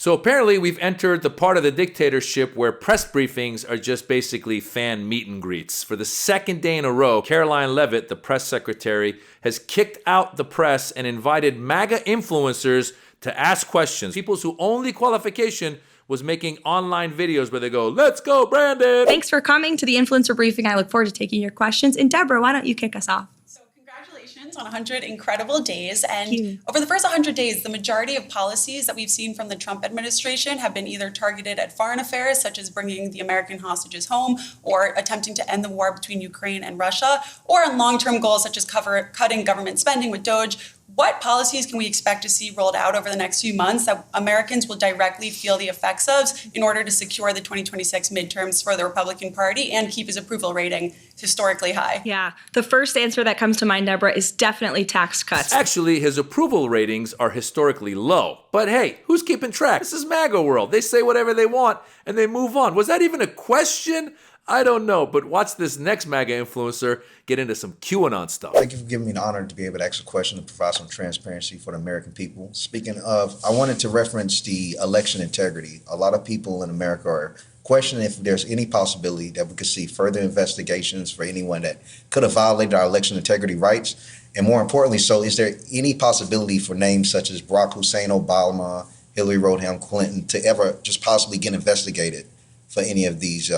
So apparently we've entered the part of the dictatorship where press briefings are just basically fan meet and greets. For the second day in a row, Caroline Leavitt, the press secretary, has kicked out the press and invited MAGA influencers to ask questions. People's whose only qualification was making online videos where they go, "Let's go, Brandon!" Thanks for coming to the influencer briefing. I look forward to taking your questions. And Deborah, why don't you kick us off? Congratulations on 100 incredible days. And over the first 100 days, the majority of policies that we've seen from the Trump administration have been either targeted at foreign affairs, such as bringing the American hostages home, or attempting to end the war between Ukraine and Russia, or on long-term goals such as cutting government spending with DOGE. What policies can we expect to see rolled out over the next few months that Americans will directly feel the effects of in order to secure the 2026 midterms for the Republican Party and keep his approval rating historically high? Yeah, the first answer that comes to mind, Deborah, is definitely tax cuts. Actually, his approval ratings are historically low. But hey, who's keeping track? This is MAGA world. They say whatever they want and they move on. Was that even a question? I don't know, but watch this next MAGA influencer get into some QAnon stuff. Thank you for giving me the honor to be able to ask a question and provide some transparency for the American people. Speaking of, I wanted to reference the election integrity. A lot of people in America are questioning if there's any possibility that we could see further investigations for anyone that could have violated our election integrity rights. And more importantly, so is there any possibility for names such as Barack Hussein Obama, Hillary Rodham Clinton to ever just possibly get investigated for any of these,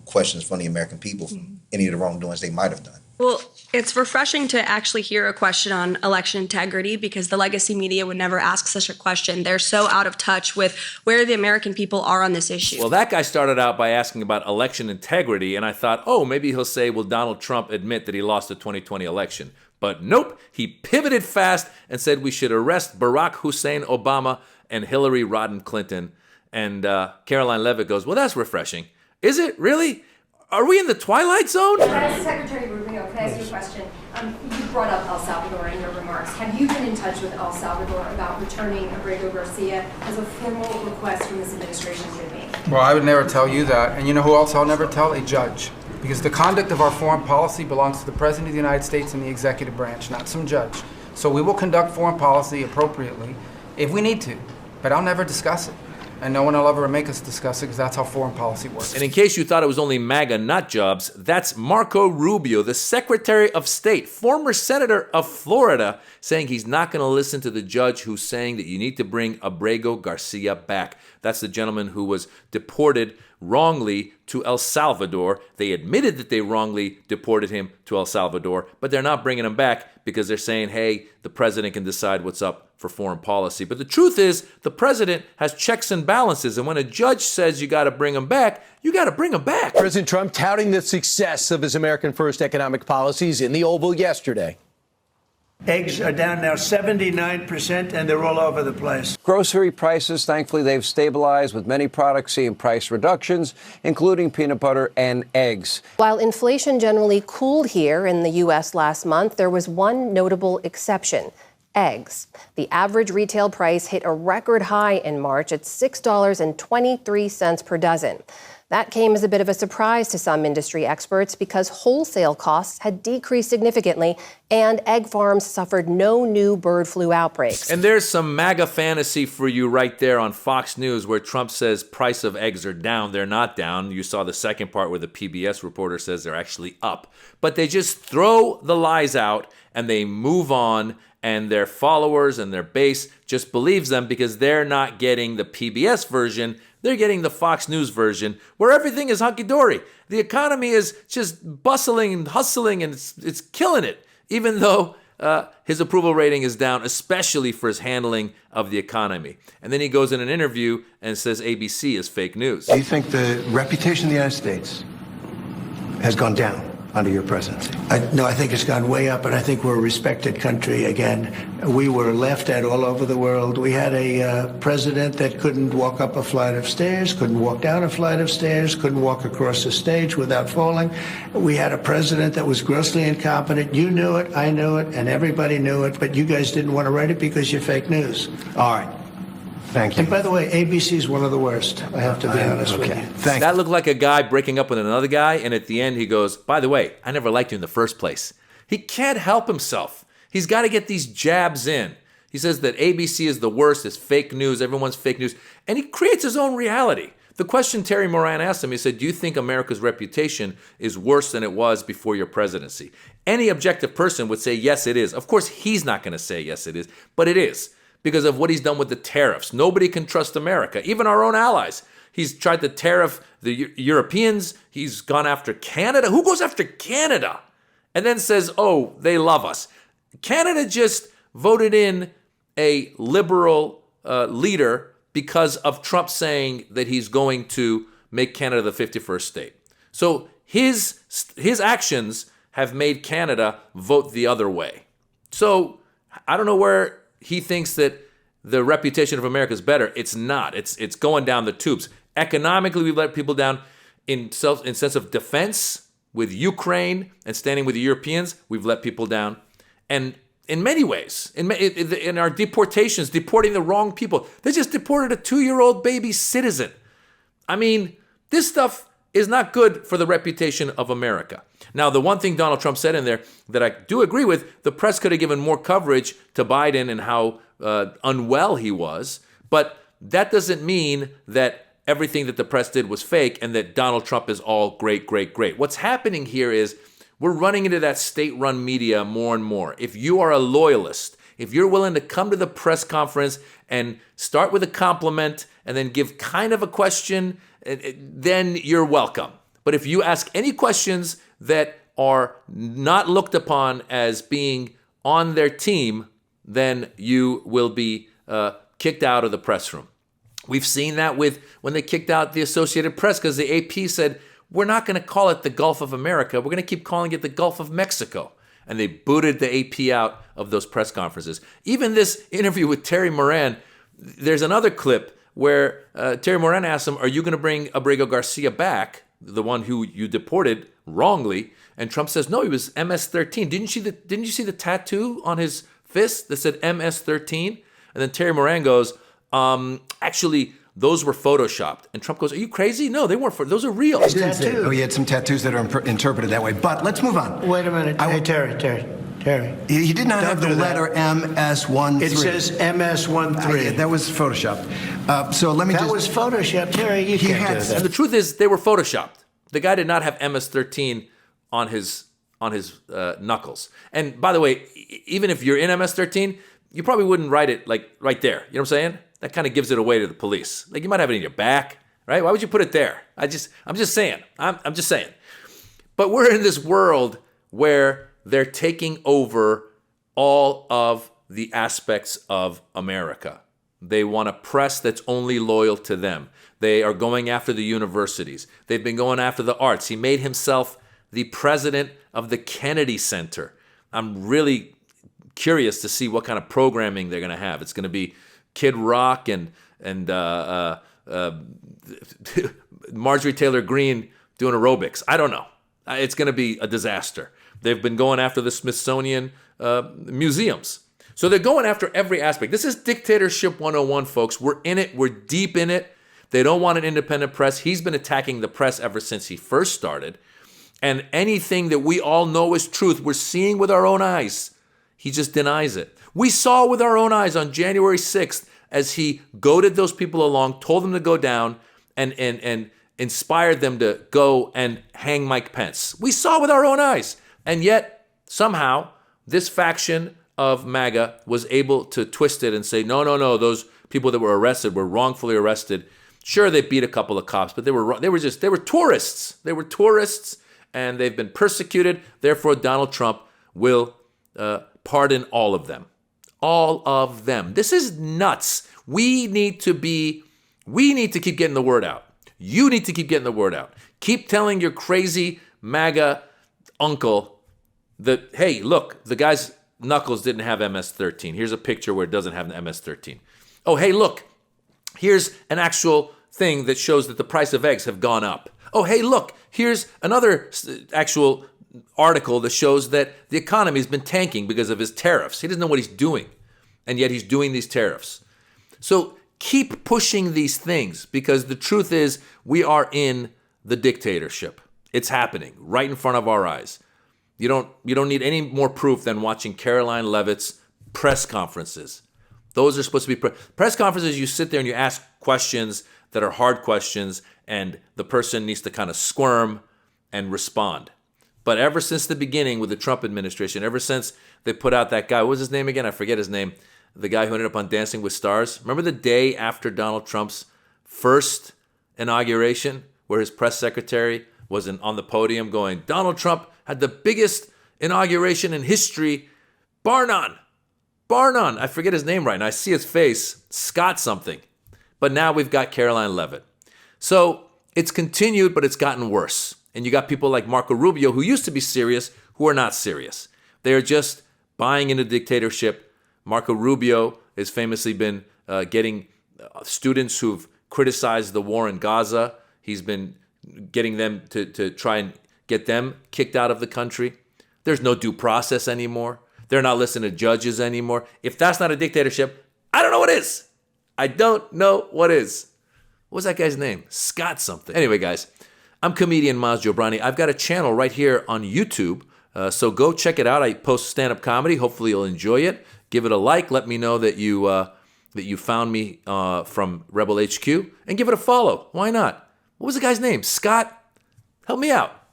questions from the American people, any of the wrongdoings they might have done? Well, it's refreshing to actually hear a question on election integrity because the legacy media would never ask such a question. They're so out of touch with where the American people are on this issue. Well, that guy started out by asking about election integrity, and I thought, oh, maybe he'll say, will Donald Trump admit that he lost the 2020 election? But nope, he pivoted fast and said we should arrest Barack Hussein Obama and Hillary Rodham Clinton. And Caroline Leavitt goes, well, that's refreshing. Is it? Really? Are we in the Twilight Zone? Secretary Rubio, can I ask you a question? You brought up El Salvador in your remarks. Have you been in touch with El Salvador about returning Abrego Garcia as a formal request from this administration to me? Well, I would never tell you that. And you know who else I'll never tell? A judge. Because the conduct of our foreign policy belongs to the President of the United States and the executive branch, not some judge. So we will conduct foreign policy appropriately if we need to, but I'll never discuss it. And no one will ever make us discuss it because that's how foreign policy works. And in case you thought it was only MAGA nut jobs, that's Marco Rubio, the Secretary of State, former senator of Florida, saying he's not going to listen to the judge who's saying that you need to bring Abrego Garcia back. That's the gentleman who was deported wrongly to El Salvador. They admitted that they wrongly deported him to El Salvador, but they're not bringing him back because they're saying, hey, the president can decide what's up for foreign policy. But the truth is, the president has checks and balances, and when a judge says you got to bring him back, you got to bring him back. President Trump touting the success of his American First economic policies in the Oval yesterday. Eggs are down now 79%, and they're all over the place. Grocery prices, thankfully, they've stabilized, with many products seeing price reductions, including peanut butter and eggs. While inflation generally cooled here in the U.S. last month, there was one notable exception: eggs. The average retail price hit a record high in March at $6.23 per dozen. That came as a bit of a surprise to some industry experts because wholesale costs had decreased significantly and egg farms suffered no new bird flu outbreaks. And there's some MAGA fantasy for you right there on Fox News where Trump says price of eggs are down. They're not down. You saw the second part where the PBS reporter says they're actually up. But they just throw the lies out and they move on, and their followers and their base just believes them because they're not getting the PBS version. They're getting the Fox News version where everything is hunky-dory. The economy is just bustling and hustling, and it's killing it, even though his approval rating is down, especially for his handling of the economy. And then he goes in an interview and says ABC is fake news. Do you think the reputation of the United States has gone down under your presidency? No, I think it's gone way up, and I think we're a respected country again. We were laughed at all over the world. We had a president that couldn't walk up a flight of stairs, couldn't walk down a flight of stairs, couldn't walk across a stage without falling. We had a president that was grossly incompetent. You knew it, I knew it, and everybody knew it, but you guys didn't want to write it because you're fake news. All right. Thank you. And by the way, ABC is one of the worst. I have to be honest with you. Thank that looked like a guy breaking up with another guy, and at the end he goes, by the way, I never liked you in the first place. He can't help himself. He's got to get these jabs in. He says that ABC is the worst, it's fake news, everyone's fake news, and he creates his own reality. The question Terry Moran asked him, he said, do you think America's reputation is worse than it was before your presidency? Any objective person would say, yes, it is. Of course, he's not going to say, yes, it is, but it is because of what he's done with the tariffs. Nobody can trust America, even our own allies. He's tried to tariff the Europeans. He's gone after Canada. Who goes after Canada and then says, oh, they love us? Canada just voted in a liberal leader because of Trump saying that he's going to make Canada the 51st state. So his actions have made Canada vote the other way. So I don't know where he thinks that the reputation of America is better. It's not. It's going down the tubes. Economically, we've let people down. In sense of defense with Ukraine and standing with the Europeans, we've let people down. And in many ways, in our deportations, deporting the wrong people. They just deported a 2-year-old baby citizen. I mean, this stuff is not good for the reputation of America. Now, the one thing Donald Trump said in there that I do agree with, the press could have given more coverage to Biden and how unwell he was, but that doesn't mean that everything that the press did was fake and that Donald Trump is all great, great, great. What's happening here is we're running into that state-run media more and more. If you are a loyalist, if you're willing to come to the press conference and start with a compliment and then give kind of a question, then you're welcome. But if you ask any questions that are not looked upon as being on their team, then you will be kicked out of the press room. We've seen that with when they kicked out the Associated Press because the AP said, we're not going to call it the Gulf of America. We're going to keep calling it the Gulf of Mexico. And they booted the AP out of those press conferences. Even this interview with Terry Moran, there's another clip where Terry Moran asked him, are you going to bring Abrego Garcia back, the one who you deported wrongly? And Trump says, no, he was MS-13. Didn't you see the tattoo on his fist that said MS-13? And then Terry Moran goes, actually, those were photoshopped. And Trump goes, are you crazy? No, they weren't. Those are real. Oh, he had some tattoos that are interpreted that way. But let's move on. Wait a minute. Hey, Terry. He did not have the do that. letter MS-13. It says MS-13. That was photoshopped. So let me That was Photoshop. Terry, you can't do And that. the truth is, they were photoshopped. The guy did not have MS-13 on his knuckles. And by the way, even if you're in MS-13, you probably wouldn't write it like right there. You know what I'm saying? That kind of gives it away to the police. Like you might have it in your back, right? Why would you put it there? I'm just saying. I'm just saying. But we're in this world where they're taking over all of the aspects of America. They want a press that's only loyal to them. They are going after the universities. They've been going after the arts. He made himself the president of the Kennedy Center. I'm really curious to see what kind of programming they're going to have. It's going to be Kid Rock and Marjorie Taylor Greene doing aerobics. I don't know. It's going to be a disaster. They've been going after the Smithsonian museums. So they're going after every aspect. This is dictatorship 101, folks. We're in it. We're deep in it. They don't want an independent press. He's been attacking the press ever since he first started. And anything that we all know is truth, we're seeing with our own eyes. He just denies it. We saw with our own eyes on January 6th as he goaded those people along, told them to go down, and inspired them to go and hang Mike Pence. We saw with our own eyes. And yet, somehow, this faction of MAGA was able to twist it and say, no, those people that were arrested were wrongfully arrested. Sure, they beat a couple of cops, but they were tourists. They were tourists, and they've been persecuted. Therefore, Donald Trump will pardon all of them. All of them. This is nuts. We need to keep getting the word out. You need to keep getting the word out. Keep telling your crazy MAGA uncle that, hey, look, the guy's knuckles didn't have MS-13. Here's a picture where it doesn't have an MS-13. Oh, hey, look, here's an actual thing that shows that the price of eggs have gone up. Oh, hey, look, here's another actual article that shows that the economy has been tanking because of his tariffs. He doesn't know what he's doing, and yet he's doing these tariffs. So keep pushing these things because the truth is we are in the dictatorship. It's happening right in front of our eyes. You don't need any more proof than watching Caroline Leavitt's press conferences. Those are supposed to be press conferences. You sit there and you ask questions that are hard questions, and the person needs to kind of squirm and respond. But ever since the beginning with the Trump administration, ever since they put out that guy, what was his name again? I forget his name. The guy who ended up on Dancing with Stars. Remember the day after Donald Trump's first inauguration, where his press secretary was on the podium going, Donald Trump had the biggest inauguration in history, bar none. Bar none. I forget his name right now. I see his face. Scott something. But now we've got Caroline Leavitt. So it's continued, but it's gotten worse. And you got people like Marco Rubio, who used to be serious, who are not serious. They are just buying into dictatorship. Marco Rubio has famously been getting students who've criticized the war in Gaza. He's been getting them to try and get them kicked out of the country. There's no due process anymore. They're not listening to judges anymore. If that's not a dictatorship, I don't know what is. I don't know what is. What was that guy's name? Scott something. Anyway, guys, I'm comedian Maz Jobrani. I've got a channel right here on YouTube, so go check it out. I post stand-up comedy. Hopefully you'll enjoy it. Give it a like. Let me know that you found me from Rebel HQ, and give it a follow. Why not? What was the guy's name? Scott? Help me out.